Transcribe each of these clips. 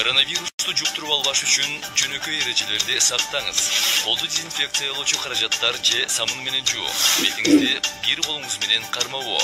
Коронавирусту жұқтырып албаш үчүн жөнөкөй эрежелерди сактаңыз. Колду дезинфекциялоочу каражаттар же самын менен жуу. Бетиңизди бир колуңуз менен кармабоо.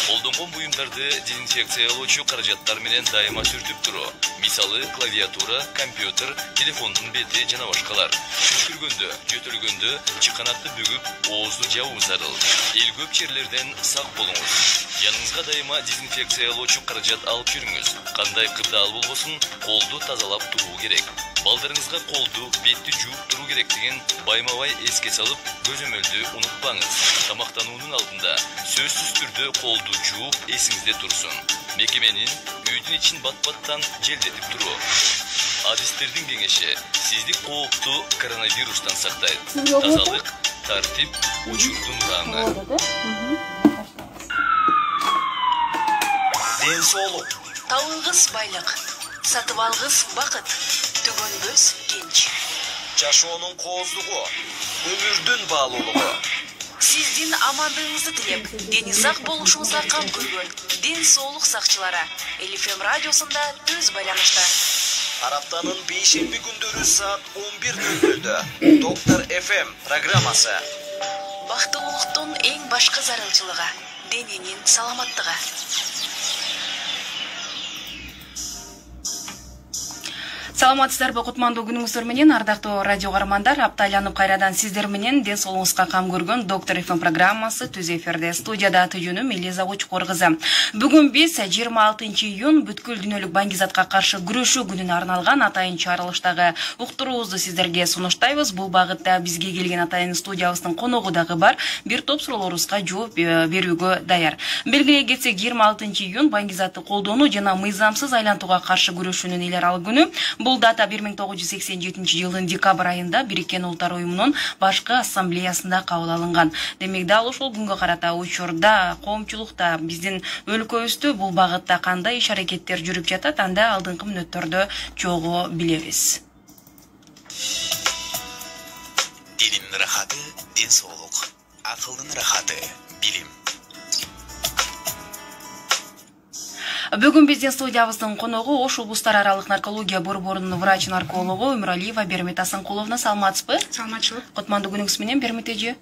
Колдонгон буюмдарды дезинфекциялоочу каражаттар менен дайыма сүртүп туруу. Мисалы, клавиатура, компьютер, телефондун бети жана башкалар. Түшкүргөндө, жөтөлгөндө чыканатты бүгүп, оозду жабуу зарыл. Эл көп жерлерден сак болуңуз. Yanınızga daima dezinfeksiyalooçu karajat alıp жүрүңүз. Кандай кырдаал болбосун, колду тазалап туруу керек. Балдарыңызга колду, бетти жууп туруу керектигин байма-бай эске салып, көзөмөлдү унутпаңыз. Тамактануунун алдында сөзсүз түрдө колду жууп эсиңизде турсун. Мекеменин үйдүн ичин бат-баттан желдетип туруу. Адистердин кеңеши сизди кооптуу коронавирустан сактайт. Тазалык, тартип, учурдун ыраңы. Денсаулык. Табылгыс байлык. Сатып алгыс бакыт. Түгөнбөс кенч. Жашоонун кооздугу. Өмүрдүн баалуулугу. Сиздин амандыгыңызды тилеп, дени сак болушуңузга кам көргөн ден соолук сакчылары ЛФМ радиосунда төз байланышта. Араптанын бейшемби күндөрү саат 11:00 Доктор ФМ программасы. Бактылуулуктун эң башкы зарылчылыгы дененин саламаттыгы. Саламатсыздарбы, кутмандуу күнүңүздөр менен ардактуу радио каармандар, апта айланып кайрадан сиздер менен ден соолугуңузга кам көргөн Доктор ФМ программасы түз эфирде. Студияда аты жөнүм Элиза Учкор кызы. Бүгүн биз 26 июнь бүткүл дүйнөлүк баңгизатка каршы күрөшүү күнүнө арналган атайын чыгарылыштагы уктуруубузду сиздерге сунуштайбыз. Бул багытта бизге келген атайын студиябыздын коногу дагы бар. Бир топ суроолорубузга жооп берүүгө даяр. Белгилей кетсек, 26 июнь баңгизатты колдонуу жана мыйзамсыз айлантууга каршы күрөшүүнүн эл аралык күнү. Бул дата 1987 жылдын декабрь айында Бириккен Улуттар уюмунун башкы ассамблеясында кабыл алынган. Демек, дал ошол күнгө карата учурда коомчулукта биздин өлкөбүздө бул багытта кандай иш-аракеттер жүрүп жатат, анда алдыңкы мүнөттөрдө чогуу билебиз. Денин рахаты, ден соолук. Акылдын рахаты, билим. Бүгүн биздин студиябыздын коногу Ош облустар аралык наркология борборунун врач-наркологу Өмүралиева Бермет Асанкуловна. Саламатсызбы? Саламатчылык. Кутмандуу күнүңүз менен, Бермет эже.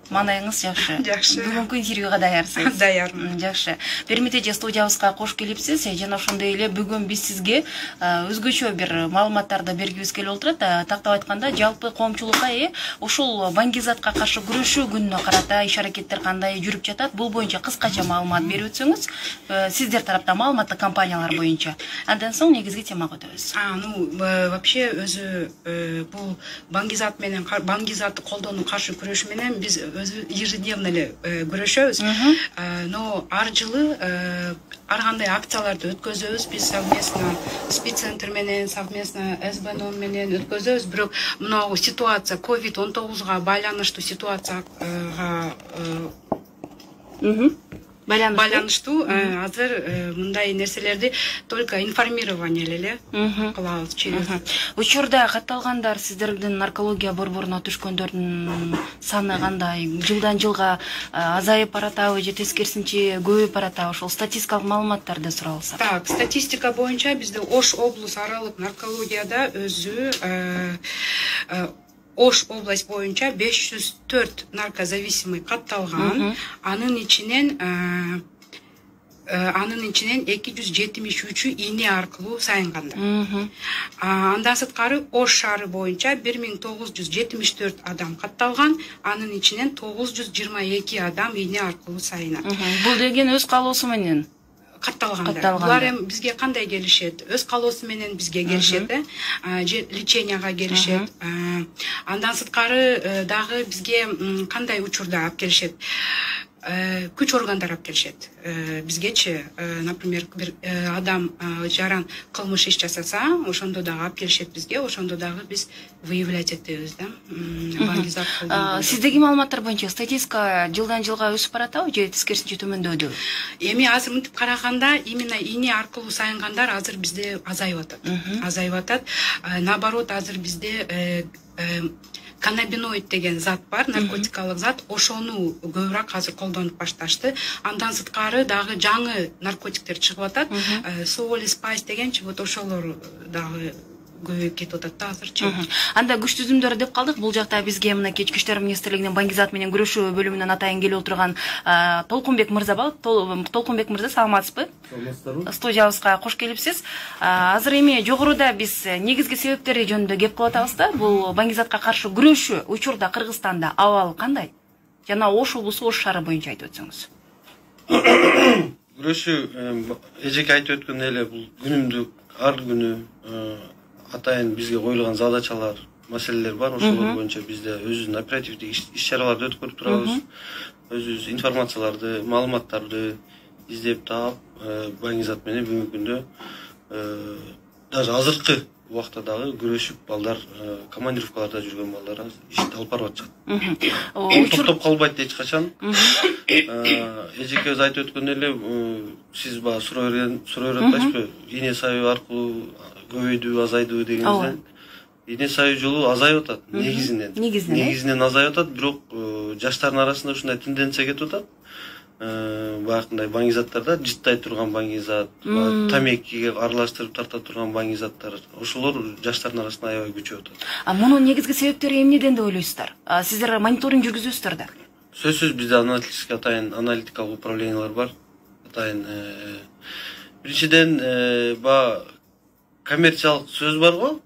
Маанайыңыз жакшы. Жакшы. Бүгүнкү интервьюга даярсыз? Даярмын. Жакшы. Бермет эже, студиябызга кош келипсиз. Жана ошондой эле бүгүн биз сизге өзгөчө бир маалыматтарды бергибиз келип отурат. Тактап айтканда, жалпы коомчулукка ушул баңгизатка каршы күрөшүү күнүнө карата иш-аракеттер кандай жүрүп жатат? Бул боюнча кыскача маалымат берип өтсөңүз, сиздер тараптан маалыматтык компаниялар боюнча. Андан соң негизги темага өтөбүз. Вообще өзү бул баңгизат менен баңгизатты колдонуу каршы күрөшүү менен биз өзү ежедневно эле күрөшөбүз. Но ар жылы ар кандай акцияларды өткөзөбүз. Биз совместно спеццентр менен, совместно СБНО менен өткөзөбүз. Бирок мына ситуация COVID-19га байланыштуу ситуацияга байланыштуу азыр мындай нерселерди только информирование эле кылабыз через. Учурда катталгандар, сиздердин наркология борборуна түшкөндөрдүн саны кандай? Жылдан жылга азайып баратабы же тескерисинче көбөйүп баратабы? Ошол статистикалык маалыматтарды суралсак. Так, статистика боюнча бизде Ош облус аралык наркологияда өзү Ош область боюнча 504 наркозависимый катталган. Анын ичинен 273-ü ийне аркылуу сайынгандар. Андан сырткары Ош шаары боюнча 1974 адам катталган, анын ичинен 922 адам ийне аркылуу сайынат. Бул деген өз калоосу менен катталгандар. Булар эми бизге кандай келишет? Өз калоосу менен бизге келишет, леченияга келишет. Андан сырткары дагы бизге кандай учурда алып келишет? Күч органдар алып келишет. Бизгечи, например, бир адам жаран кылмыш иш жасаса, ошондо дагы алып келишет бизге, ошондо дагы биз выявлять этебиз да. Баңгизат колдонуу. Сиздеги маалыматтар боюнча статистика жылдан жылга өсүп баратабы же тескерисинче төмөндөдүбү? Эми азыр мынтип караганда, именно ийне аркылуу сайынгандар азыр бизде азайып атат. Наоборот, азыр бизде каннабиноид деген зат бар, наркотикалык зат, ошону көбүрөөк азыр колдонуп башташты. Андан сырткары дагы жаңы наркотиктер чыгып атат. Соли спайс дегенчи вот ошолор дагы көбөйүп кетип атат да азырчы. Анда күч түзүмдөр деп калдык. Бул жакта бизге мына Кечки иштер министрлигинин баңгизат менен күрөшүү бөлүмүнөн атайын келип отурган Толкунбек мырза бар. Толкунбек мырза, саламатсызбы? Студиябызга кош келипсиз. Азыр эми жогоруда биз негизги себептери жөнүндө кеп кылып атабыз да. Бул баңгизатка каршы күрөшүү учурда Кыргызстанда абал кандай? Жана Ош облусу, Ош шаары боюнча айтып өтсөңүз. Күрөшүү эжеке айтып өткөн эле бул күнүмдүк ар күнү атайын бизге коюлган задачалар, маселелер бар. Ошолор боюнча бизде өзүбүздүн оперативдик иш-чараларды өткөрүп турабыз. Өзүбүз информацияларды, маалыматтарды издеп таап, баңгизат менен бүгүнкү күндө даже азыркы убакта дагы күрөшүп, балдар командировкаларда жүргөн балдар ишти алып барып атышат. Токтоп калбайт эч качан. Эжекебиз айтып өткөн эле, сиз баа суроо атпайсызбы? Ийне сабы аркылуу көбөйдү, азайды дегенден. Ийне сабы жолу азайып атат негизинен азайып атат, бирок жаштардын арасында ушундай тенденция кетип атат. Баягындай баңгизаттарда жыттай турган баңгизат, тамекиге аралаштырып тарта турган баңгизаттар, ошолор жаштардын арасында аябай күчөп атат. Мунун негизги себептери эмнеден деп ойлойсуздар? Сиздер мониторинг жүргүзөсүздөр да? Сөзсүз бизде аналитикалык управлениялар бар. Атайын биринчиден коммерциялык сөз бар го,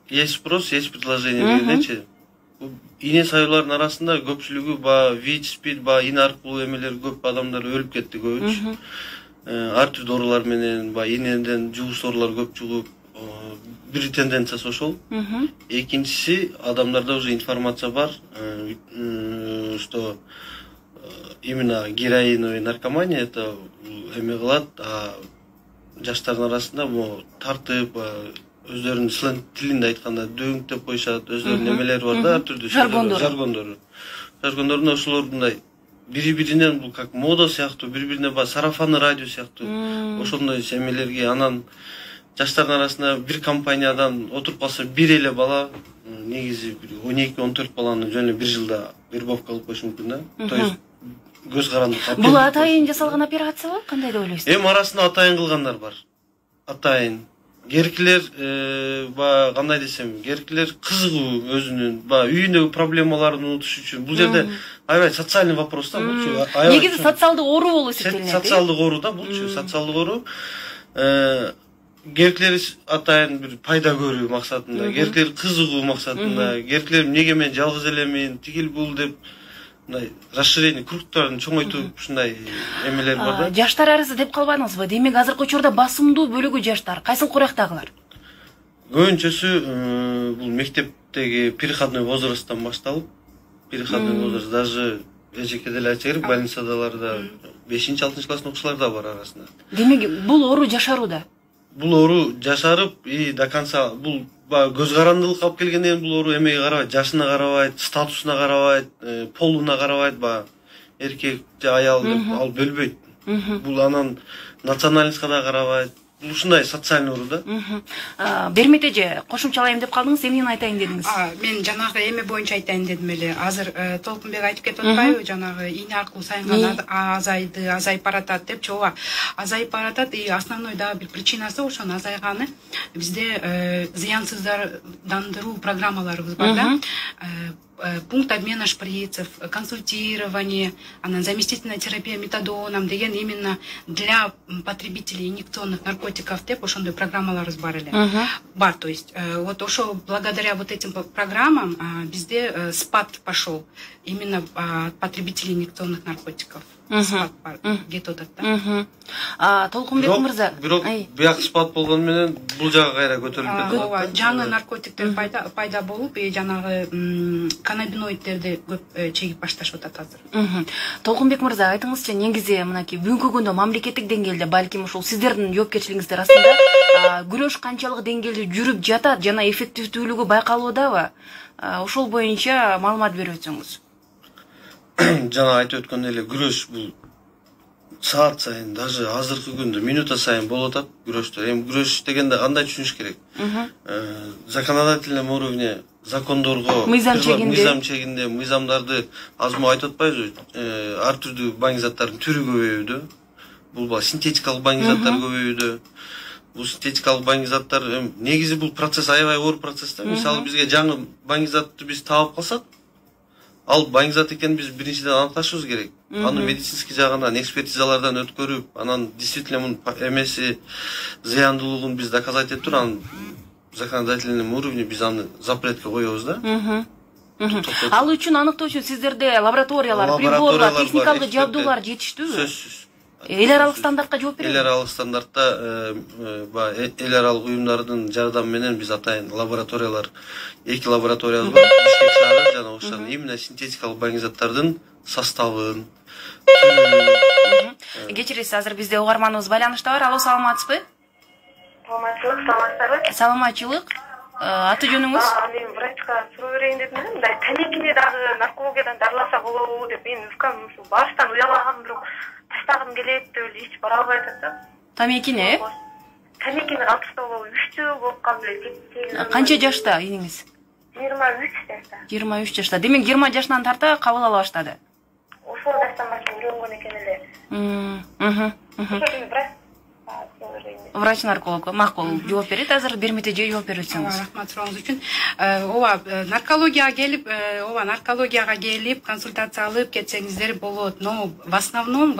есть спрос, есть предложение дегендечи. Ийне сабылардын арасында көпчүлүгү ВИЧ, СПИД, ийне аркылуу эмелер көп адамдар өлүп кетти көбүнчө. Ар түрдүү оорулар менен, ийнеден жугуш оорулар көп чыгып, бир тенденциясы ошол. Экинчиси, адамдарда уже информация бар, что именно героиновая наркомания это эме кылат, жаштардын арасында тартып, өздөрүнүн сленг тилинде айтканда дөңктөп коюшат, өздөрүнүн эмелери бар да, ар түрдүү жаргондордун ошолордундай бири-биринен бул как мода сыяктуу, бири-бирине сарафанный радио сыяктуу ошондой эмелерге, анан жаштардын арасында бир компаниядан отуруп калса бир эле бала, негизи 12-14 баланы жөн эле бир жылда вербовка кылып коюш мүмкүн да. То есть көз карандык. Бул атайын жасалган операциябы? Кандай деп ойлойсуз? Эми арасында атайын кылгандар бар. Атайын Геркилер, кандай десем, геркилер кызыгуу өзүнүн, үйүндөгү проблемаларын унутуш үчүн. Бул жерде аябай социальный вопрос да, булчу. Негизи социалдык оору болуп эсептелет. Социалдык оору да, булчу, социалдык оору. Геркилер атайын бир пайда көрүү максатында, геркилер кызыгуу максатында, геркилер эмнеге мен жалгыз элемин, тигил бул деп расширение кругтарын чоңойтуп ушундай эмелер бар да. Жаштар арасы деп калбадыңызбы? Демек азыркы учурда басымдуу бөлүгү жаштар. Кайсыл курактагылар? Көбүнчөсү бул мектептеги переходной возрасттан башталып, переходной возраст даже эжеке деле айтса керек, больницадаларда 5-6 класстын окуучулар да бар арасында. Демек бул оору жашарууда. Бул оору жашарып и до конца бул көз карандылык алып келгенден бул оору эмеге карабайт, жашына карабайт, статусуна карабайт, полуна карабайт, эркек же аял деп ал бөлбөйт. Бул анан национальностька да карабайт. Бул ушундай социальный оору да. Бермет эже, кошумчалайм деп калдыңыз, эмнени айтайын дедиңиз? Мен жанагы эме боюнча айтайын дедим эле. Азыр Толкунбек айтып кетип атпайбы, жанагы ийне аркылуу сайынган азайды, азайып баратат депчи, ооба. Азайып баратат и основной дагы бир причинасы ошонун азайганы. Бизде зыянсыздандыруу программаларыбыз бар да. Пункт обмена шприцев, консультирование, заместительная терапия метадоном деген именно для потребителей инъекционных наркотиков деп ошондой программаларыбыз бар эле. Бар, то есть вот ошо благодаря вот этим программам бизде спад пошел именно потребителей инъекционных наркотиков. Спад бар, кетип атат да. Толкунбек мырза, бирок бияк спад болгону менен бул жагы кайра көтөрүлүп кетти. Ооба, жаңы наркотиктер пайда болуп, жанагы каннабиноидтерди көп чегип башташып атат азыр. Толкунбек мырза, айтыңызчы, негизи мынакей бүгүнкү күндө мамлекеттик деңгээлде, балким ушул сиздердин жоопкерчилигиңиздер астында күрөш канчалык деңгээлде жүрүп жатат жана эффективдүүлүгү байкалуудабы? Ошол боюнча маалымат берип өтсөңүз. Жана айтып өткөн эле күрөш бул саат сайын, даже азыркы күндө минута сайын болуп атат күрөштөр. Эми күрөш дегенде кандай түшүнүш керек? Законодательном уровне закондорго мыйзам чегинде мыйзамдарды азмы айтып атпайбызбы? Ар түрдүү баңги заттардын түрү көбөйүүдө. Бул синтетикалык баңги заттар көбөйүүдө. Бул синтетикалык баңги заттар негизи бул процесс аябай оор процесс да. Мисалы бизге жаңы баңги затты биз таап калсак, ал баңги зат экенин биз биринчиден аныкташыбыз керек. Аны медицинский жагынан, экспертизалардан өткөрүп, анан действительно мунун эмеси, зыяндуулугун биз доказать этип туруп, анан законодательный уровне биз аны запретке коебуз да. Ал үчүн аныктоо үчүн сиздерде лабораториялар, приборлар, техникалык жабдуулар жетиштүүбү? Сөзсүз. Эл аралык стандартка жооп береби? Эл аралык стандартта эл аралык уюмдардын жардамы менен биз атайын лабораториялар, 2 лабораториябыз бар, Бишкек шаары жана ошол именно синтетикалык баңги заттардын составын. Кечиресиз, азыр бизде угарманыбыз байланышта бар. Алло, саламатсызбы? Саламатчылык. Саламатчылык. Аты жөнүңүз? Мен врачка суроо берейин деп элем. Мындай тамекини дагы наркологиядан дарыласа болобу деп мен ушкам ушу баштан уялагам, бирок таштагым келет деп эле ич бара албай атат. Тамекини? Тамекини калтырса болобу, 3 болуп калды эле. Канча жашта эниңиз? 23 жашта. 23 жашта. Демек 20 жашынан тарта кабыл ала баштады. Ошол жаштан баштап үйрөнгөн экен эле. Врач нарколог макул жооп берет. Азыр бермете же жооп бересиңиз. Рахмат сурооңуз үчүн. Наркологияга келип консультация алып кетсеңиздер болот. Но в основном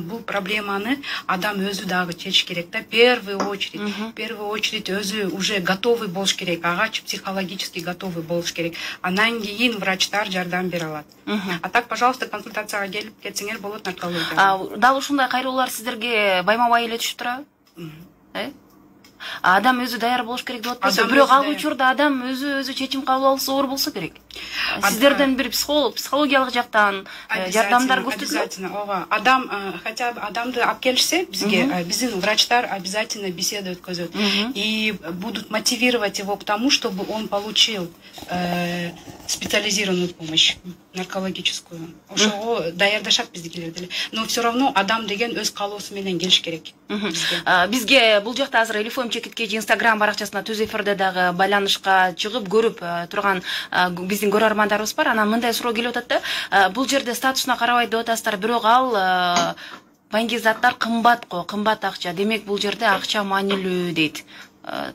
бул проблеманы адам өзү дагы чечиш керек да. В первую очередь өзү уже готовый болуш керек. Агач психологически готовый болуш керек. Анан кийин врачтар жардам бере алат. А так, пожалуйста, консультацияга келип кетсеңер болот наркология. Дал ушундай кайрылуулар сиздерге байма-бай эле түшүп турабы? Адам өзү даяр болуш керек деп атпайсызбы? Бирок ал учурда адам өзү чечим кабыл алса оор болсо керек. Сиздерден бир психологиялык жактан жардамдар көрсөтүлөт. Ооба, адам хотя бы адамды алып келишсе бизге, биздин врачтар обязательно беседа өткөзөт и будут мотивировать его к тому, чтобы он получил специализированную помощь наркологическую. Ошого даярдашат биздикилер деле. Но все равно адам деген өз каалоосу менен келиш керек. Бизге бул жакта азыр Элифом Чекиткеч Instagram баракчасына түз эфирде дагы байланышка чыгып көрүп турган биздин көрөрмандарыбыз бар. Анан мындай суроо келип атат да, бул жерде статусуна карабайт деп атасыздар, бирок ал баңги заттар кымбат го, кымбат акча. Демек бул жерде акча маанилүү дейт.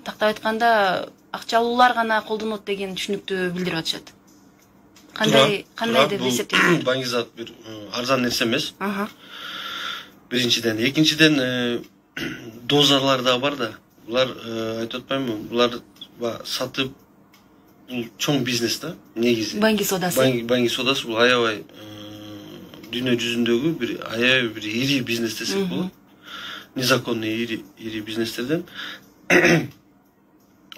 Тактап айтканда акчалуулар гана колдонот деген түшүнүктү билдирип атышат. Кандай деп эсептейсиз? Баңги зат бир арзан нерсе эмес. Биринчиден, экинчиден дозалар да бар да. Булар айтып атпаймынбы? Булар сатып бул чоң бизнес да, негизи. Баңги содасы. Баңги содасы бул аябай дүйнө жүзүндөгү бир аябай бир ири бизнес десек болот. Незаконный ири бизнестерден.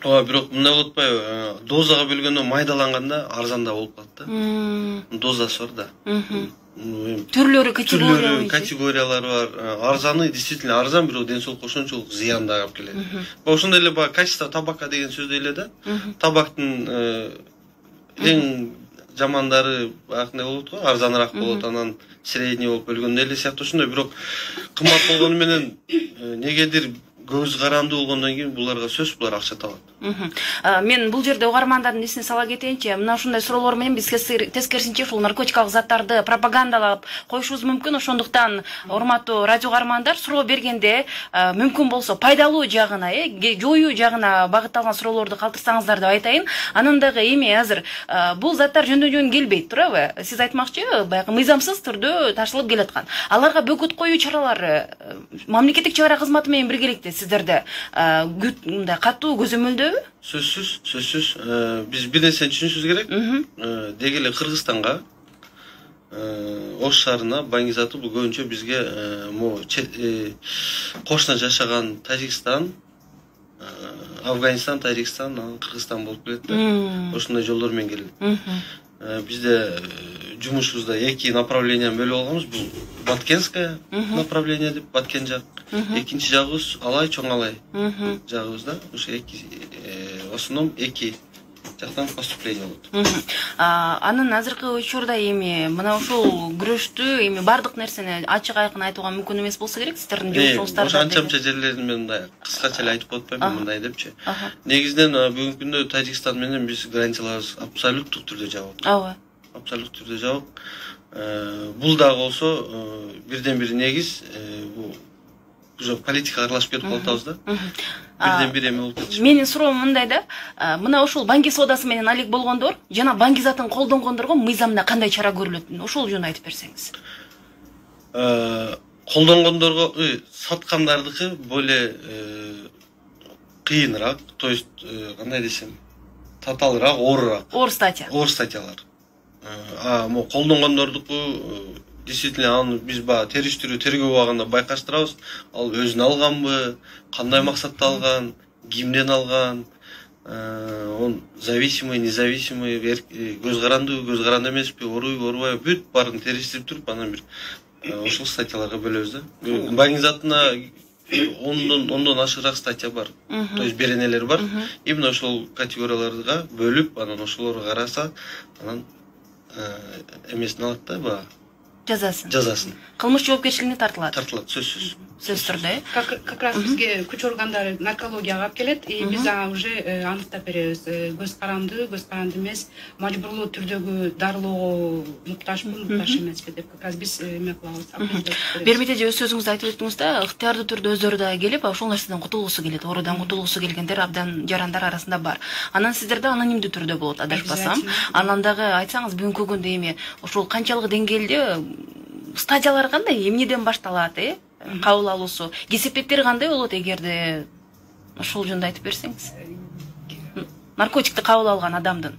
Бирок мындай болуп атпайбы? Дозага бөлгөндө майдаланганда арзанда болуп калат да. Дозасы бар да. Түрлөрү категориялары бар. Арзаны действительно арзан, бирок ден соолукка ошончолук зыян да алып келет. Ошондой эле качество табакка деген сөздө эле да. Табактын эң жамандары кандай болот го? Арзаныраак болот, анан средний болуп бөлгөндө эле сыяктуу ошондой, бирок кымбат болгону менен негедир көз карандуу болгондон кийин буларга сөз булар акча табат. Мен бул жерде угармандардын эсине сала кетейинчи. Мына ушундай суроолор менен биз тескерисинче ушул наркотикалык заттарды пропагандалап коюшубуз мүмкүн. Ошондуктан урматтуу радио угармандар, суроо бергенде мүмкүн болсо пайдалуу жагына, жоюу жагына багытталган суроолорду калтырсаңыздар деп айтайын. Анан дагы эми азыр бул заттар жөндөн келбейт, турабы? Сиз айтмакчы, баягы мыйзамсыз түрдө ташылып келаткан. Аларга бөгөт коюу чаралары мамлекеттик чыгара кызматы менен биргеликте сиздерде мындай катуу көзөмөлдө? Сөзсүз. Биз бир нерсени түшүнүшүбүз керек. Деги эле Кыргызстанга, Ош шаарына баңги заты бул көбүнчө бизге кошуна жашаган Тажикстан, Афганистан, Тажикстан, Кыргызстан болуп келет да. Ошондой жолдор менен келет. Бизде жумушубузда 2 направление бөлүп алганбыз. Бул Баткенское направление деп, Баткен жак. Экинчи жагыбыз Алай, Чоң Алай жагыбыз да. Ошо в основном 2 жактан поступление болот. Анын азыркы учурда эми мына ушул күрөштү эми бардык нерсени ачык айкын айтууга мүмкүн эмес болсо керек сиздердин жумушуңуздар. Ошо анча жерлерин мен мындай кыскача эле айтып коет атпаймынбы мындай депчи. Негизинен бүгүнкү күндө Тажикстан менен биз границаларыбыз абсолюттук түрдө жабык. Ооба. Абсолюттук түрдө жабык. Бул дагы болсо бирден бир негиз бул уже политикага аралашып кетип калатабыз да. Бирден бир эме болуп кетиш. Менин суроом мындай да, мына ушул банки соодасы менен алек болгондор жана банки затын колдонгондорго мыйзамда кандай чара көрүлөт? Ушул жөнүндө айтып берсеңиз. Колдонгондорго саткандардыкы более кыйыныраак, то есть кандай десем, таталыраак, оорураак. Оор статья. Оор статьялар. Мо колдонгондордуку действительно аны биз баягы териштирүү тергөө убагында байкаштырабыз. Ал өзүн алганбы, кандай максатта алган, кимден алган, он зависимый, независимый, көз каранды эмеспи, орубайбы, орубайбы, бүт баарын териштирип туруп, анан бир ошол статьяларга бөлөбүз да. Банк затына ондон ашыраак статья бар. То есть беренелер бар. Именно ошол категорияларга бөлүп, анан ошолорго караса, анан эмесин алат да, баягы жазасын. Кылмыш жоопкерчилигине тартылат. Сөзсүз. Сөз түрдө. Как раз бизге күч органдары наркологияга алып келет, биз ага уже аныктап беребиз. Көз каранды эмес, мажбурлуу түрдөгү дарылоого муктажбы, муктаж эмеспи деп как раз биз эме кылабыз. Бербете же өз сөзүңүздө айтып өттүңүз да, ыктыярдуу түрдө өздөрү да келип, ошол нерседен кутулгусу келет, оорудан кутулгусу келгендер абдан жарандар арасында бар. Анан сиздерде анонимдүү түрдө болот, адашпасам. Анан дагы айтсаңыз бүгүнкү күндө эми ошол канчалык деңгээлде стадиялар кандай, эмнеден башталат, кабыл алуусу, кесепеттер кандай болот эгерде ошол жөнүндө айтып берсеңиз. Наркотикти кабыл алган адамдын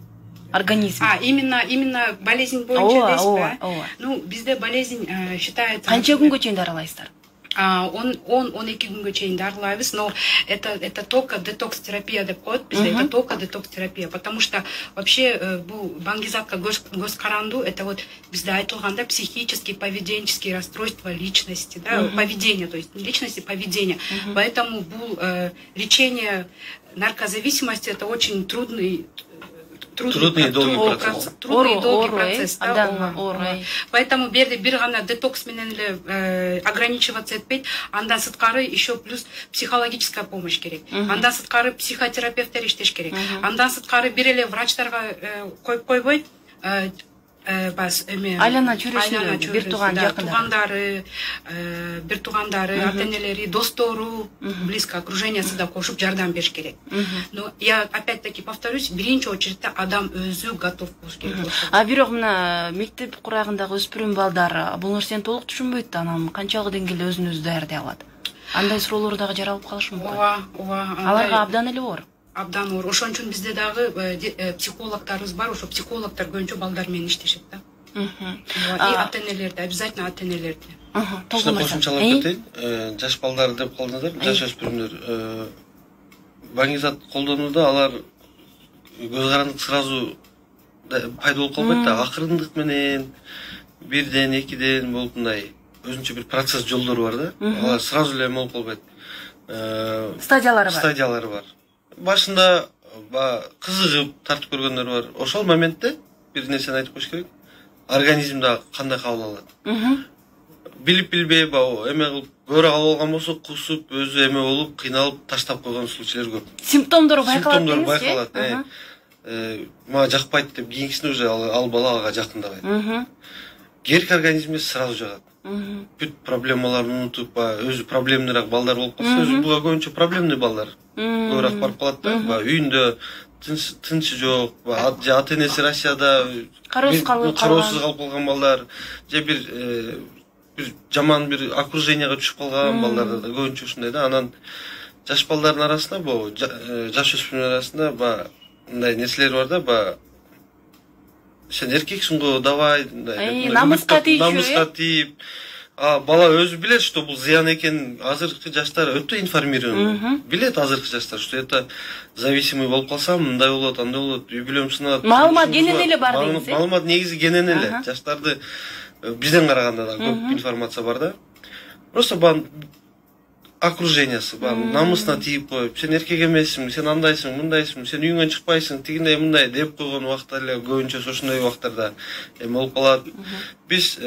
организми. Именно болезнь боюнча дейсизби? Ну, бизде болезнь считается. Канча күнгө чейин дарылайсыздар? 10-12 күнгө чейин дарылайбыз, но это только детокс-терапия деп коет бизде, это только детокс-терапия, потому что вообще бул баңгизатка көз каранду, это вот бизде айтылганда психические, поведенческие расстройства личности, да, поведения, то есть личности, поведения. Поэтому бул лечение наркозависимости это очень трудный и долгий процесс. Поэтому бир гана детокс менен эле ограничиваться этпейт, андан сырткары еще плюс психологическая помощь керек. Андан сырткары психотерапевттер иштеш керек. Андан сырткары бир эле врачтарга коюп койбой, айлана чүрөсүндө бир туугандары, ата-энелери, достору, близкое окружениясы да кошуп жардам бериш керек. Но я опять-таки повторюсь, биринчи очередте адам өзү готов болуш керек. Бирок мына мектеп курагындагы өспүрүм балдар бул нерсени толук түшүнбөйт да, анан канчалык деңгээлде өзүн өзү даярдай алат? Андай суроолор дагы жаралып калышы мүмкүн. Ооба. Аларга абдан эле оор. Абдан оор. Ошон үчүн бизде дагы психологдорубуз бар, ошо психологдор көбүнчө балдар менен иштешет да. И ата-энелерди, обязательно ата-энелерди. Кошумчалап кетейин. Жаш балдар деп калдыңыздар, жаш өспүрүмдөр. Баңгизат колдонууда алар көз карандык сразу пайда болуп калбайт да, акырындык менен бирден, экиден болуп мындай өзүнчө бир процесс жолдору бар да. Алар сразу эле болуп калбайт. Стадиялары бар. Башында кызыгып тартып көргөндөр бар. Ошол моментте бир нерсени айтып коюш керек. Организмде кандай кабыл алат. Билип билбей эме кылып көбүрөөк алып алган болсо кусуп, өзү эме болуп, кыйналып таштап койгон случайлар көп. Симптомдору байкалат дейсизби? Симптомдору байкалат. Мага жакпайт деп кийинкисине уже ал бала ага жакындабайт. Керки организмге сразу жагат. Бүт проблемаларын унутуп, өзү проблемныйраак балдар болуп калса, өзү буга көбүнчө проблемный балдар көбүрөөк барып калат да. Үйүндө тынчы жок, же ата-энеси Россияда кароосуз калып калган балдар, же бир жаман бир окруженияга түшүп калган балдар да көбүнчө ушундай да. Анан жаш балдардын арасында, жаш өспүрүмдөр арасында мындай нерселер бар да, сен эркексиң го, давай, намыска тийип, бала өзү билет, что бул зыян экенин. Азыркы жаштар өтө информированный. Билет азыркы жаштар, что это зависимый болуп калсам, мындай болот, андай болот, үй бүлөм сынат. Маалымат кенен эле бар дейсиз. Маалымат негизи кенен эле. Жаштарды бизден караганда да көп информация бар да. Просто окружениясы бар. Намысына тиіп қойып, сен еркек емессің, сен андайсың, мындайсың, сен үйіңнен шықпайсың, тигіндей мындай деп қойған уақыттар эле көбүнчө ошондой убактарда болуп калат. Биз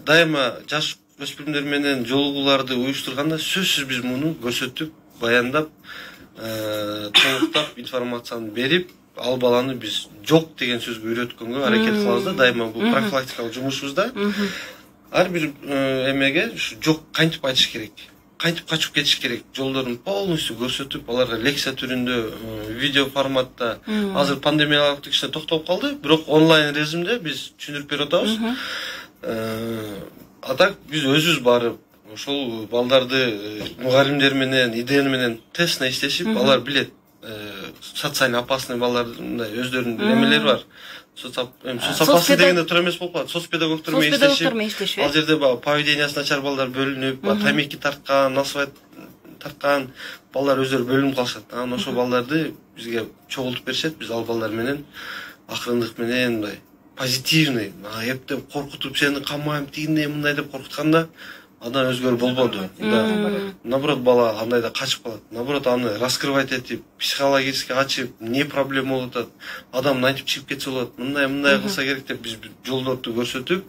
дайыма жаш өспүрүмдөр менен жолугууларды уюштурганда сөзсүз биз муну көрсөтүп, баяндап, толуктап информацияны берип, ал баланы биз жок деген сөзгө үйрөткөнгө аракет кылабыз да, дайыма бул профилактикалык жумушубузда. Ар бир эмеге жок кантип айтыш керек, кантип качып кетиш керек, жолдорун полностью көрсөтүп, аларга лекция түрүндө, видео форматта. Азыр пандемиялык кичине токтоп калды, бирок онлайн режимде биз түшүндүрүп берип атабыз. Атак биз өзүбүз барып, ошол балдарды мугалимдер менен, идея менен тестне иштешип, алар билет. Социально опасный балдардын өздөрүнүн эмелери бар. Соцопасный дегенде туура эмес болуп калат. Соцпедагогдор менен иштешип, ал жерде поведениясы начар балдар бөлүнүп, тамеки тарткан, насвай тарткан балдар өздөрү бөлүнүп калышат. Анан ошол балдарды бизге чогултуп беришет. Биз ал балдар менен акырындык менен мындай позитивный, эптеп коркутуп, сени камайм, тигиндей мындай деп коркутканда андан өзгөрүү болбоду. Наоборот, бала андайда качып калат. Наоборот, аны раскрывать этип, психологически ачып, не проблема болуп атат, адам мынтип чыгып кетсе болот, мындай кылса керек деп биз жолдорду көрсөтүп,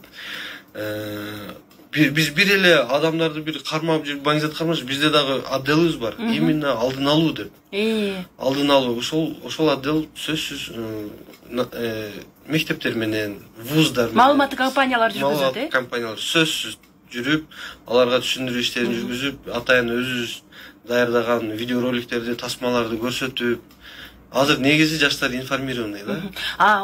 биз бир эле адамдарды бир кармап жүрүп, баңзат кармаш, бизде дагы отделыбыз бар. Именно алдын алуу деп. Алдын алуу, ошол отдел сөзсүз мектептер менен, вуздар менен, маалыматтык компаниялар жүргүзөт, компаниялар сөзсүз жүрүп, аларга түшүндүрүү иштерин жүргүзүп, атайын өзүбүз даярдаган видеороликтерди, тасмаларды көрсөтүп, азыр негизи жаштар информированный да.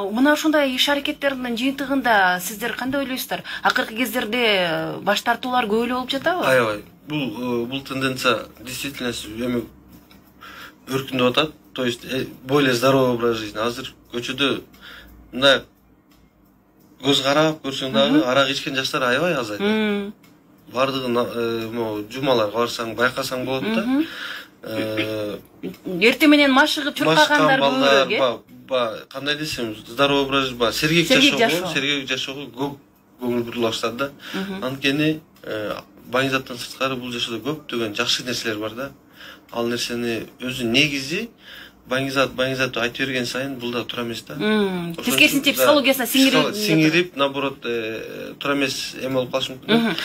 Мына ушундай иш аракеттердин жыйынтыгында сиздер кандай ойлойсуздар? Акыркы кездерде баш тартуулар көп эле болуп жатабы? Аябай. Бул тенденция действительно эми өркүндөп атат. То есть более здоровый образ жизни. Азыр көчөдө мындай көз карап көрсөң дагы арак ичкен жаштар аябай азайды. Бардыгын жумаларга барсаң, байкасаң болот да. Эртең менен машыгып чуркагандар көп. Кандай десем, здоровый образ ба, сергек жашоого көп көңүл бурула баштады да. Анткени баңзаттан сырткары бул жашоодо көптөгөн жакшы нерселер бар да. Ал нерсени өзү негизи баңзат айтып берген сайын бул да туура эмес да. Тескерисинче психологиясына сиңирип, наоборот, туура эмес эме болуп калышы мүмкүн.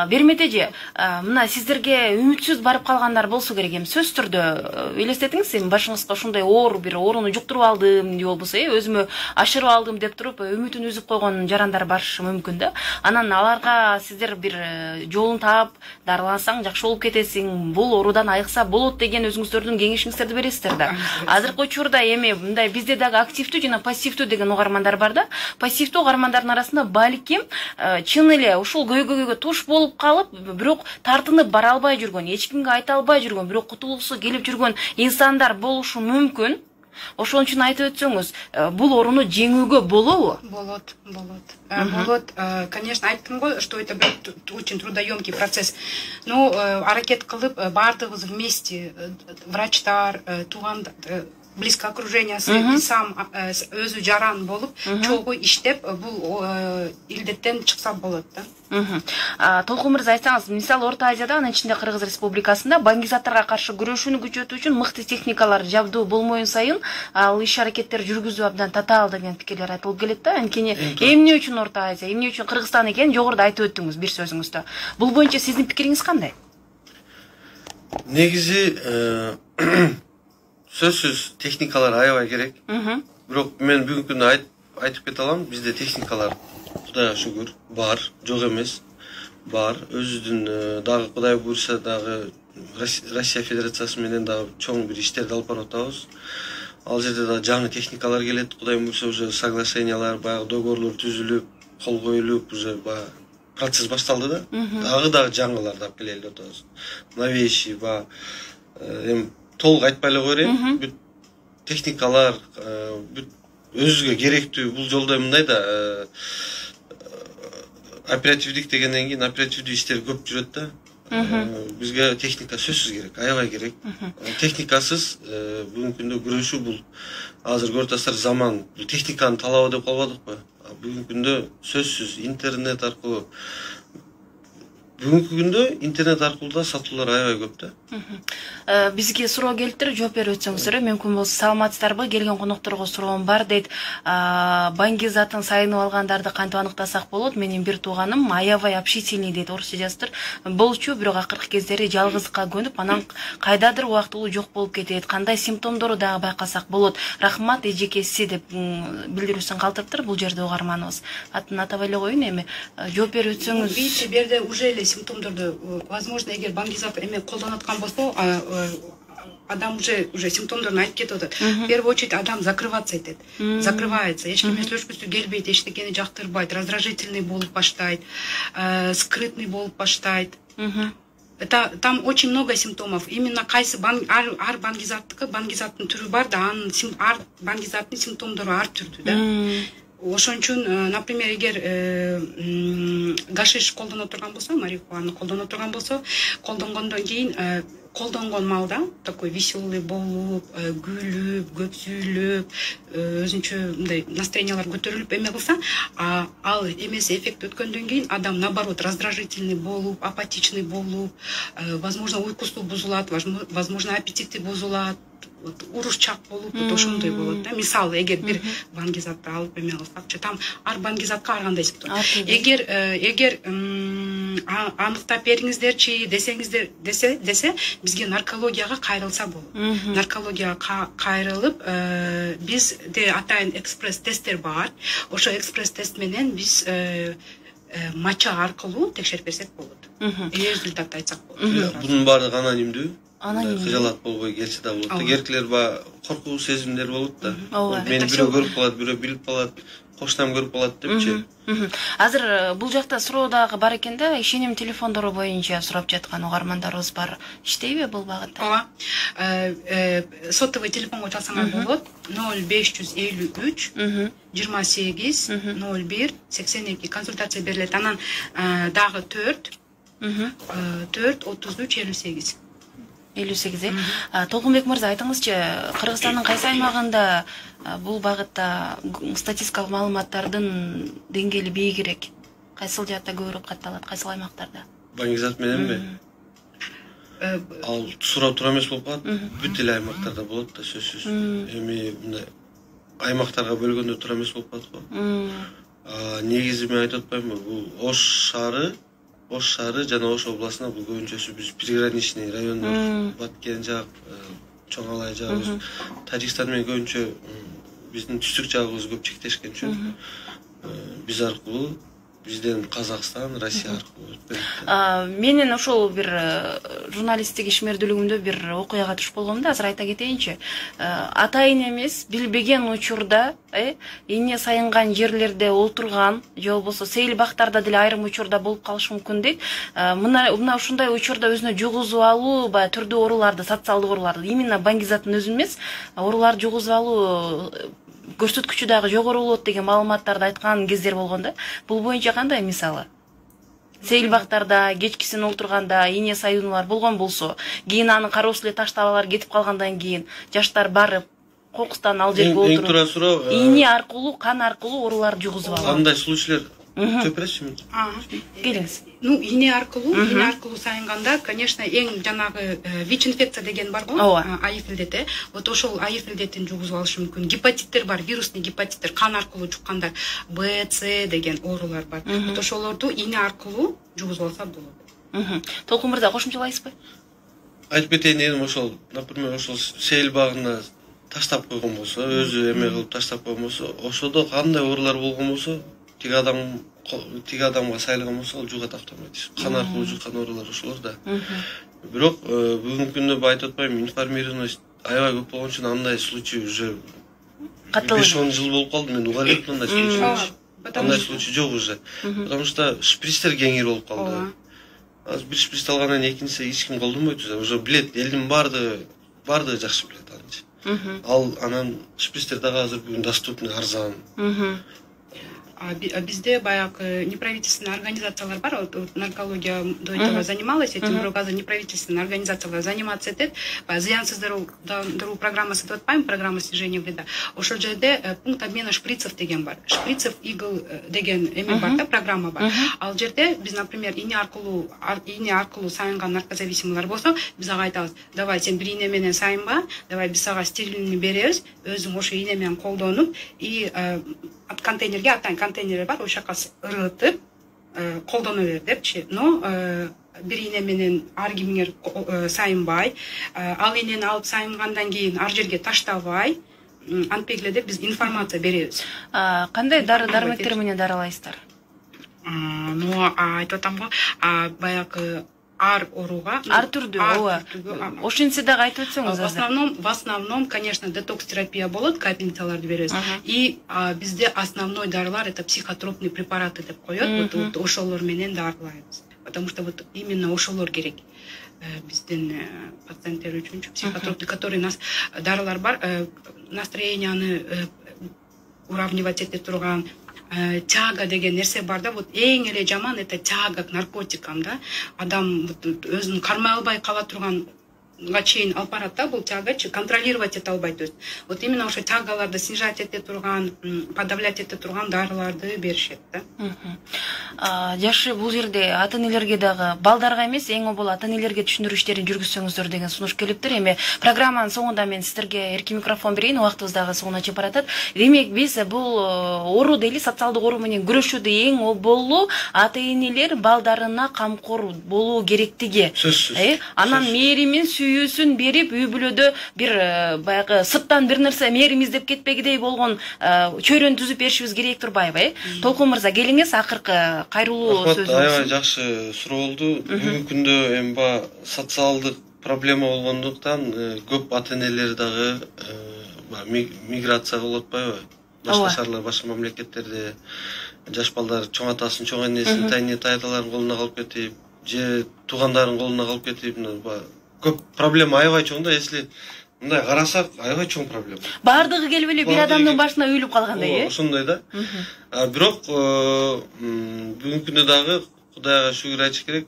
Берметеже, мына сиздерге үмүтсүз барып калгандар болсо керек эми сөз түрдө элестетиңиз, эми башыңызга ушундай бир ооруну жуктуруп алдым же болбосо өзүмө ашырып алдым деп туруп үмүтүн үзүп койгон жарандар барышы мүмкүн да. Анан аларга сиздер бир жолун таап, дарылансаң жакшы болуп кетесиң, бул оорудан айыкса болот деген өзүңүздөрдүн кеңешиңиздерди бересиздер да. Азыркы учурда эми мындай бизде дагы активдүү жана пассивдүү деген угармандар бар да. Пассивдүү угармандардын арасында балким чын эле ушул көйгөйгө туш болуп калып, бирок тартынып бара албай жүргөн, эч кимге айта албай жүргөн, бирок кутулгусу келип жүргөн инсандар болушу мүмкүн. Ошон үчүн айтып өтсөңүз, бул ооруну жеңүүгө болобу? Болот. Конечно, айттым го, что это очень трудоемкий процесс. Ну, аракет кылып бардыгыбыз вместе, врачтар, тугандар, близкое окружение, сам өзү жаран болуп, чогуу иштеп, бул илдеттен чыкса болот да. Толкун мырза, айтсаңыз, мисалы Орто Азияда, анын ичинде Кыргыз Республикасында баңгизаттарга каршы күрөшүүнү күчөтүү үчүн мыкты техникалар жабдуу болмоюн сайын ал иш аракеттер жүргүзүү абдан татаал деген пикирлер айтылып келет да. Анткени эмне үчүн Орто Азия, эмне үчүн Кыргызстан экенин жогоруда айтып өттүңүз бир сөзүңүздө. Бул боюнча сиздин пикириңиз кандай? Негизи сөзсүз техникалар аябай керек. Бирок мен бүгүнкү күндө айтып кете алам, бизде техникалар Кудайга шүгүр бар, жок эмес. Бар. Өзүбүздүн дагы Кудай буйруса дагы Россия Федерациясы менен дагы чоң бир иштерди алып барып атабыз. Ал жерде да жаңы техникалар келет. Кудай буйруса уже соглашениялар, баягы договорлор түзүлүп, кол коюлуп, уже процесс башталды да. Дагы жаңыларды алып келели деп атабыз. Новейший, эми толук айтпай эле коерейин. Бүт техникалар, бүт өзүгө керектүү бул жолдо мындай да оперативдик дегенден кийин оперативдүү иштер көп жүрөт да. Бизге техника сөзсүз керек, аябай керек. Техникасыз бүгүнкү күндө күрөшүү бул азыр көрүп атасыздар заман, техниканын талабы деп калбадыкпы? Бүгүнкү күндө сөзсүз интернет аркылуу Бүгүнкү күндө интернет аркылуу да сатуулар аябай көп да. Бизге суроо келиптир, жооп берип өтсөңүздөр. Мүмкүн болсо саламатсыздарбы? Келген конокторго суроом бар дейт. Банги затын сайынып алгандарды кантип аныктасак болот? Менин бир тууганым аябай общительный дейт, орусча жазыптыр. Болчу, бирок акыркы кездери жалгыздыкка көнүп, анан кайдадыр убактылуу жок болуп кетет. Кандай симптомдору дагы байкасак болот? Рахмат эжекеси деп билдирүүсүн калтырыптыр бул жерде угарманыбыз. Атын атабай эле коеюн эми. Жооп берип өтсөңүз. Видите, берде уже эле симптомдорду, возможно, эгер бангизат эме колдонуп аткан болсо, адам уже симптомдорун айтып кетип атат. В первую очередь адам закрываться этет. Закрывается. Эч кимге сүйлөшкүсү келбейт, эчтекени жактырбайт, раздражительный болуп баштайт, скрытный болуп баштайт. Там очень много симптомов. Именно кайсы ар бангизаттыкы, бангизаттын түрү бар да, анын ар бангизаттын симптомдору ар түрдүү да. Ошон үчүн, например, эгер гашиш колдонуп турган болсо, марихуана колдонуп турган болсо, колдонгондон кийин колдонгон маалда такой веселый болуп, күлүп, көп сүйлөп, өзүнчө мындай настроениялар көтөрүлүп эме кылса, ал эмеси эффект өткөндөн кийин адам наоборот раздражительный болуп, апатичный болуп, возможно, уйкусу бузулат, возможно, аппетити бузулат, урушчак болуп, ошондой болот да. Мисалы, эгер бир бангизатты алып эме кылсакчы, там ар бангизатка ар кандай симптом. Эгер аныктап бериңиздерчи десе, бизге наркологияга кайрылса болот. Наркологияга кайрылып, бизде атайын экспресс тесттер бар. Ошо экспресс тест менен биз мача аркылуу текшерип берсек болот. Результат айтсак болот. Бунун баардыгы анонимдүү. Кыжалат болбой келсе да болот. Эркелер коркуу сезимдер болот да. Мени бирөө көрүп калат, бирөө билип калат, кошунам көрүп калат депчи. Азыр бул жакта суроо дагы бар экен да, ишеним телефондору боюнча сурап жаткан угармандарыбыз бар. Иштейби бул багытта? Ооба. Сотовый телефонго чалсаңар болот. 0553 28 01 82 консультация берилет. Анан дагы 4 33 58. 58. Толкунбек мырза, айтыңызчы, Кыргызстандын кайсы аймагында бул багытта статистикалык маалыматтардын деңгээли бийигирээк? Кайсыл жаатта көбүрөөк катталат, кайсыл аймактарда? Бангизат мененби? Ал сурап тура эмес болуп калат. Бүт эле аймактарда болот да, сөзсүз. Эми мындай аймактарга бөлгөндө тура эмес болуп калат го. Негизи мен айтып атпаймынбы, бул Ош шаары жана Ош областына бул көбүнчөсү биз приграничный райондор, Баткен жак, Чоң Алай жак, Тажикстан менен көбүнчө биздин түштүк жагыбыз көп чектешкен үчүн биз аркылуу бизден Казакстан, Россия аркылуу өтпөйт. Менин ошол бир журналисттик ишмердүүлүгүмдө бир окуяга туш болгом да, азыр айта кетейинчи. Атайын эмес, билбеген учурда, ийне сайынган жерлерде олтурган, же болбосо сейил бактарда деле айрым учурда болуп калышы мүмкүн дейт. Мына ушундай учурда өзүнө жугузуп алуу, баягы түрдүү ооруларды, социалдык ооруларды, именно бангизаттын өзүн эмес, ооруларды жугузуп алуу көрсөткүчү дагы жогору болот деген маалыматтарды айткан кездер болгон да. Бул боюнча кандай мисалы? Сейил бактарда кечкисин олтурганда ийне сайынуулар болгон болсо, кийин аны кароосу эле таштап алар кетип калгандан кийин жаштар барып кокустан ал жерге олтуруп, эң туура суроо, ийне аркылуу, кан аркылуу ооруларды жугузуп алат. Кандай случайлар? Жооп бересизби? Келиңиз. Ийне аркылуу сайынганда, конечно, эң жанагы ВИЧ-инфекция деген бар го, АИФ илдети. Вот ошол АИФ илдетин жугузуп алышы мүмкүн. Гепатиттер бар, вирусный гепатиттер, кан аркылуу жуккандар, Б, С деген оорулар бар. Вот ошолорду ийне аркылуу жугузуп алса болот. Толкун мырза, кошумчалайсызбы? Айтып кетейин дедим, ошол, например, ошол сейил багына таштап койгон болсо, өзү эме кылып таштап койгон болсо, ошодо кандай оорулар болгон болсо, тиг адамга сайылган болсо, ал жугат автоматически. Кан аркылуу жуккан оорулар ошолор да. Бирок бүгүнкү күндө айтып атпаймынбы, информированность аябай көп болгон үчүн андай случай уже 5-10 жыл болуп калды, мен уга элекмин андай случай. Андай случай жок уже. Потому что шприцтер кеңири болуп калды. Азыр бир шприц алгандан кийин экинчиси эч ким колдонбойт уже билет, элдин баардыгы жакшы билет анчы. Ал анан шприцтер дагы азыр бүгүн доступный, арзан. Бизде баягы неправительственный организациялар бар, наркология до этого занималась этим, бирок азыр неправительственный организациялар заниматься этет, зыянсыздандыруу программасы деп атпайбы, программа снижения вреда. Ошол жерде пункт обмена шприцев деген бар. Шприцев игл деген эме бар да, программа бар. Ал жерде биз, например, ине аркылуу сайынган наркозависимыйлар болсо, биз ага айтабыз: давай сен бир ине менен сайынба, давай биз ага стерильный беребиз, өзүң ошо ине менен колдонуп, и от контейнерге атайын контейнер бар, ошол жака ыргытып колдоно бер депчи. Но бир ине менен ар кимиңер сайынбай, ал инени алып сайынгандан кийин ар жерге таштабай, антпегле деп биз информация беребиз. Кандай дары-дармектер менен даралайсыздар? Ну, айтып атам го, баягы ар ооруга ар түрдүү, ооба. Ошентсе дагы айтып өтсөңүз азыр. В основном, конечно, детокс-терапия болот, капельницаларды беребиз. И бизде основной дарылар это психотропный препараты деп коет. Вот ошолор менен дарылайбыз. Потому что вот именно ошолор керек. Биздин пациенттер үчүн психотропный, который нас дарылар бар, настроенияны уравнивать ете турган, тяга деген нерсе бар да, вот эң эле жаман это тяга к наркотикам да. Адам өзүн кармай албай кала турганга чейин алып барат да, бул тягачы контролировать ете албайт өзүн. Вот именно ошо тягаларды снижать ете турган, подавлять ете турган дарыларды беришет да. Жашы бул жерде ата-энелерге дагы, балдарга эмес, эң обол ата-энелерге түшүндүрүү иштерин жүргүзсөңүздөр деген сунуш келиптир. Эми программанын соңунда мен сиздерге эркин микрофон берейин, убактыбыз дагы соңуна чыгып баратат. Демек биз бул оору дейли, социалдык оору менен күрөшүүдө эң оболу ата-энелер балдарына камкор болуу керектиги. Анан мээримин сүйүүсүн берип, үй бүлөдө бир баягы сырттан бир нерсе мээрим издеп кетпегидей болгон чөйрөнү түзүп беришибиз керек турбайбы? Толкун мырза, келиңиз, акыркы кайрылуу сөзүңүз. Аябай жакшы суроо болду. Бүгүнкү күндө эми социалдык проблема болгондуктан көп ата-энелер дагы миграция кылып атпайбы? Башка шаарлар, башка мамлекеттерде жаш балдар чоң атасын, чоң энесин, тайнетайларын колуна калып кетип, же туугандарын колуна калып кетип, көп проблема аябай чоң да. Если мындай карасак, аябай чоң проблема. Бардыгы келип эле бир адамдын башына үйүлүп калгандай, ошондой да. Бирок бүгүнкү күндө дагы Кудайга шүгүр айтыш керек,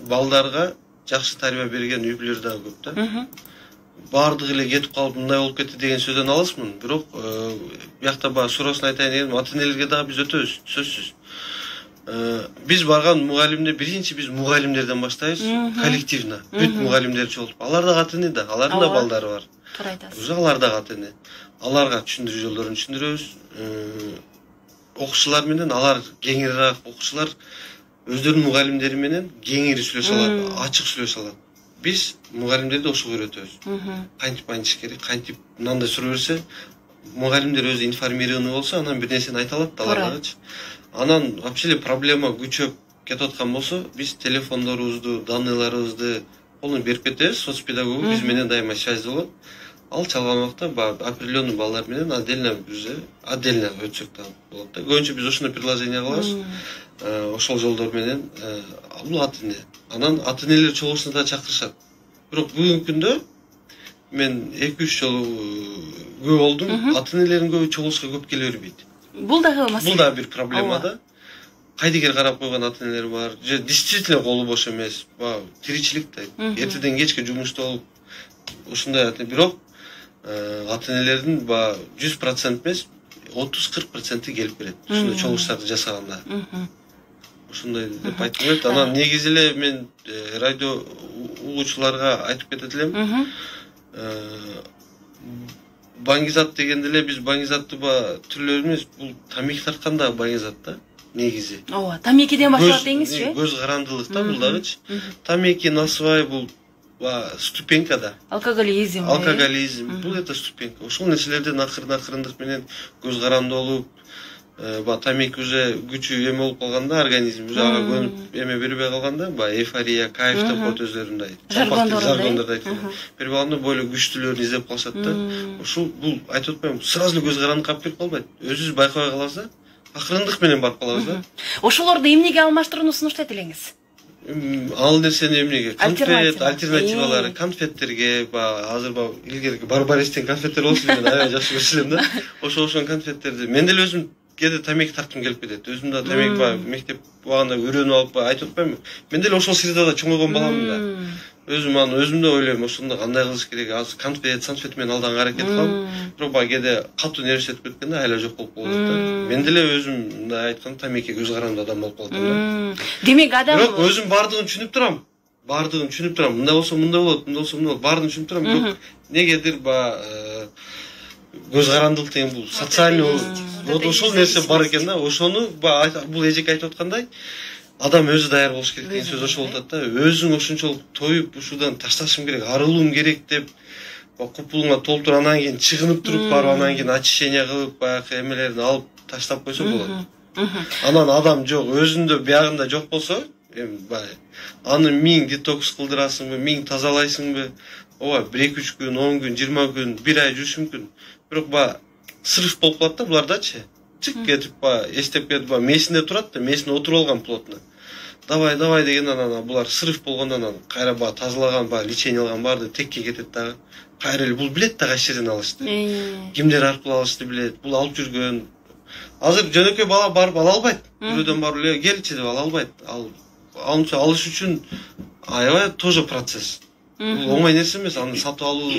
балдарга жакшы тарбия берген үй бүлөлөр дагы көп да. Бардыгы эле кетип калып мындай болуп кетти деген сөздөн алысмын. Бирок биякта баягы суроосун айтайын дегеним, ата-энелерге дагы биз өтөбүз, сөзсүз. Биз барган мугалимде биринчи биз мугалимдерден баштайбыз, коллективно. Бүт мугалимдер чогулуп, алар да ата-эне да, алардын да балдары бар. Туура айтасыз. Уже алар да ата-эне. Аларга түшүндүрүү жолдорун түшүндүрөбүз. Окуучулар менен алар кеңирээк, окуучулар өздөрүнүн мугалимдери менен кеңири сүйлөшө алат, ачык сүйлөшө алат. Биз мугалимдерди ошого үйрөтөбүз. Кантип айтыш керек, кантип мындай суроо берсе, мугалимдер өзү информированный болсо, анан бир нерсени айта алат аларгачы. Анан вообще проблема күчөп кетип аткан болсо, биз телефондорубузду, данныйларыбызды колуна берип кетебиз, соцпедагог биз менен дайыма связьда болот. Ал чалган убакта определенный балдар менен отдельно өтсөк да болот да. Көбүнчө биз ошондой предложение кылабыз. Ошол жолдор менен бул ата-эне. Анан ата-энелер чогулушуна да чакырышат. Бирок бүгүнкү күндө мен 2-3 жолу көп болдум. Ата-энелердин көбү чогулушка көп келе бербейт. Бул дагы маселе. Бул да бир проблема да. Кайдыгер карап койгон ата-энелер бар. Же действительно колу бош эмес. Тиричилик да. Эртеден кечке жумушта болуп ушундай бирок ата-энелердин 100% эмес, 30-40% келип берет. Ушундай чогулуштарды жасаганда. Ушундай деп айтып келет. Анан негизи эле мен радио угуучуларга айтып кетет элем. Баңгизат дегенде эле биз баңгизатты түрлөрү эмес, бул тамеки тартканда баңгизат да, негизи. Ооба, тамекиден башталат деңизчи? Көз карандылык да бул дагычы. Тамеки, насвай бул ступенька да. Алкоголизм. Бул это ступенька. Ошол нерселерден акырындык менен көз каранды болуп, тамеки уже күчү эме болуп калганда, организм уже ага көнүп эме бербей калганда, эйфория, кайф деп коет өздөрүндөй. Жаргондордо айтып. Берип алганда бойло күчтүүлөрүн издеп калышат да. Ошол бул айтып атпаймынбы, сразу эле көз каранды калып кетип калбайт. Өзүбүз байкабай калабыз да, акырындык менен барып калабыз да. Ошолорду эмнеге алмаштырууну сунуштайт элеңиз? Ал нерсени эмнеге? Конфет, Альтернатива. альтернативалары, конфеттерге, азыр илгерки барбарестен конфеттер болчу, мен аябай жакшы көрчү элем да. Ошол конфеттерди мен деле өзүм кээде тамеки тарткым келип кетет. Өзүм да тамеки мектеп убагында үйрөнүп алып айтып атпаймынбы? Мен деле ошол средада чоңойгон баламын да. Өзүм да ойлойм, ошондо кандай кылыш керек? Азыр конфет менен алданга аракет кылам. Бирок кээде катуу нервис этип кеткенде айла жок болуп калат да. Мен деле өзүм мындай айтканда тамеки көз каранды адам болуп калдым да. Демек адам Бирок өзүм бардыгын түшүнүп турам. Мындай болсо мындай болот, мындай болсо мындай болот. Баарын түшүнүп турам. Бирок негедир көз карандылык деген бул социальный вот ошол нерсе бар экен да. Ошону бул эжеке айтып аткандай адам өзү даяр болуш керек деген сөз ошол болот да. Өзүң ошончолук тоюп ушудан ташташым керек, арылуум керек деп купулуңа толтуруп анан кийин чыгынып туруп барып анан кийин очищение кылып баягы эмелерин алып таштап койсо болот. Анан адам жок, өзүндө биягында жок болсо, аны миң детокс кылдырасыңбы, миң тазалайсыңбы, ооба 1-2 күн, 10 күн, 20 күн, 1 ай жүрүшү мүмкүн. Бирок срыв болуп калат да булардачы. Чык кетип эстеп кетип месинде турат да, месине отуруп алган плотно. Давай деген анан булар срыв болгондон кайра тазалаган, лечение алган баарды текке кетет дагы. Кайра эле бул билет да кайсы жерден алышты. Кимдер аркылуу алышты билет, бул алып жүргөн. Азыр жөнөкөй бала барып ала албайт. Бирөөдөн барып эле келчи деп ала албайт. Алыш үчүн аябай тоже процесс. Бул оңой нерсе эмес, аны сатып алуу,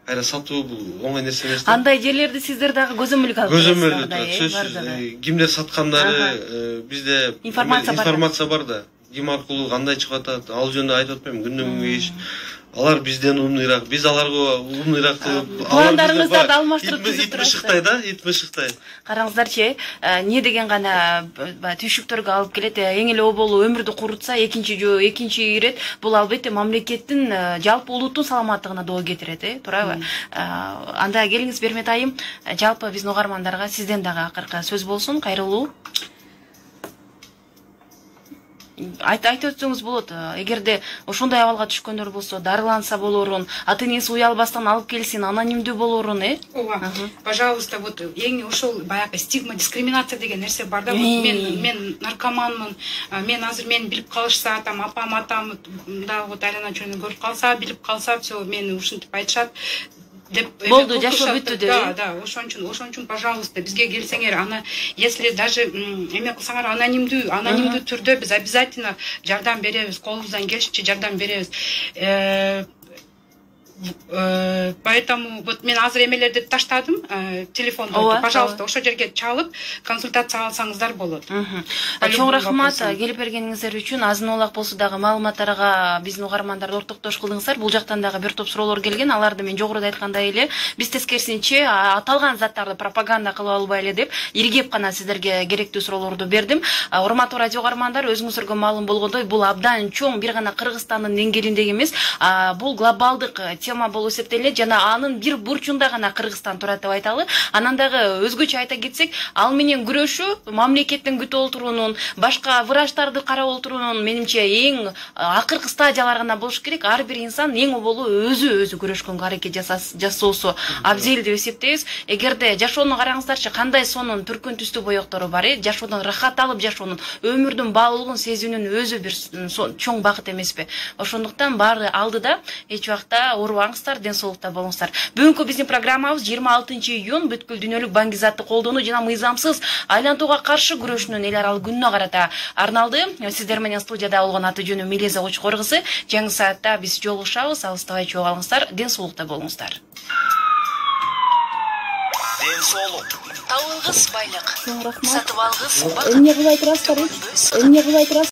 кайра сатуу бул оңой нерсе эмес. Андай жерлерди сиздер дагы көзөмөлгө алып турасыздар. Көзөмөлдү турат, сөзсүз. Кимдер саткандары бизде информация бар да. Ким аркылуу кандай чыгып атат, ал жөнүндө айтып атпайм, күндөн күнгө иш. Алар бизден умныйраак, биз аларга умныйраак кылып, пландарыңыздарды алмаштырып түзүп турасыздар. Итмишиктай да, итмишиктай. Караңыздарчы, не деген гана түйшүктөргө алып келет. Эң эле оболу өмүрдү курутса, экинчи ирет бул албетте мамлекеттин, жалпы улуттун саламаттыгына доо кетирет, туурабы? Анда келиңиз Бермет айым, жалпы биздин угармандарга сизден дагы акыркы сөз болсун, кайрылуу. Айтып өтсөңүз болот. Эгерде ошондой абалга түшкөндөр болсо, дарыланса болорун, ата энеси уялбастан алып келсин, анонимдүү болорун, Ооба. Пожалуйста, вот эң ошол баягы стигма, дискриминация деген нерсе бар да. Мен наркоманмын. Мен азыр мени билип калышса, апам, атам да вот айлана чөйнө көрүп калса, билип калса, всё, мени ушинтип айтышат. Болду, жашоо бүттү деп. Да, ошон үчүн, пожалуйста, бизге келсеңер, аны если даже эме кылсаңар анонимдүү түрдө биз обязательно жардам беребиз, колубуздан келишинче жардам беребиз. Поэтому вот мен азыр эмелерди таштадым, телефонду. Пожалуйста, ошол жерге чалып консультация алсаңыздар болот. Чоң рахмат келип бергениңиздер үчүн. Азын олак болсо дагы маалыматтарга биздин угармандарды ортоктош кылдыңыздар. Бул жактан дагы бир топ суроолор келген. Аларды мен жогоруда айткандай эле биз тескерисинче аталган заттарды пропаганда кылып албайлы деп иргеп гана сиздерге керектүү суроолорду бердим. Урматтуу радио угармандар, өзүңүздөргө маалым болгондой, бул абдан чоң, бир гана Кыргызстандын деңгээлиндеги эмес, бул глобалдык тема болуп эсептелет жана анын бир бурчунда гана Кыргызстан турат деп айталы. Анан дагы өзгөчө айта кетсек, ал менен күрөшүү мамлекеттин күтүп отуруунун, башка врачтарды карап отуруунун менимче эң акыркы стадиялары гана болуш керек. Ар бир инсан эң оболу өзү күрөшкөнгө аракет жасоосу абзел деп эсептейбиз. Эгерде жашоону караңыздарчы, кандай сонун түркүн түстүү боектору бар, жашоодон рахат алып жашоонун, өмүрдүн баалуулугун сезүүнүн өзү бир чоң бакыт эмеспи? Ошондуктан баары алдыда, эч убакта оорубаңыздар, ден соолукта болуңуздар. Бүгүнкү биздин программабыз 26-июнь бүткүл дүйнөлүк баңгизатты колдонуу жана мыйзамсыз айлантууга каршы күрөшүүнүн эл аралык күнүнө карата арналды. Сиздер менен студияда болгон аты жөнүм Милеза Очкор кызы. Жаңы саатта биз жолугушабыз. Алыстабай чогуу алыңыздар, ден соолукта болуңуздар. Ден соолук. Табылгыс байлык. Чоң рахмат. Сатып алгыс бакыт. Эмне кылып айтасыздар?